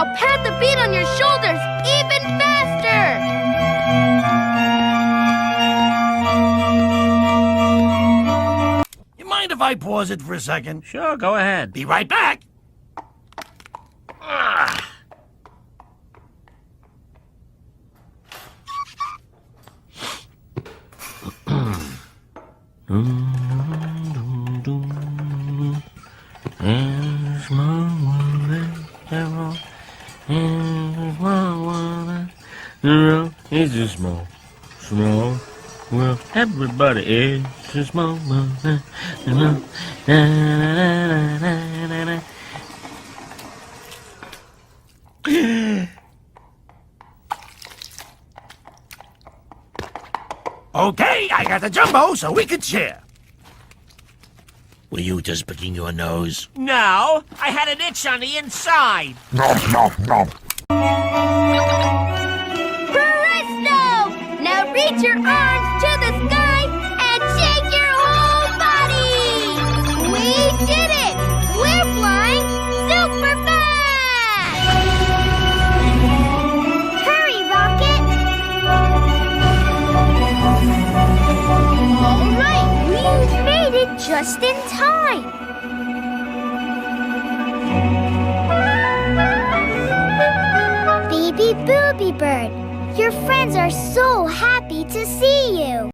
Now pat the beat on your shoulders even faster! You mind if I pause it for a second? Sure, go ahead. Be right back. It's a small world. Everybody is a small world. Okay, I got the jumbo so we could share. Were you just picking your nose? No, I had an itch on the inside. Presto! Now reach your arms to the sky and shake your whole body! We did it! We're flying super fast! Hurry, Rocket! All right, we made it just in time! Baby Booby Bird, your friends are so happy to see you.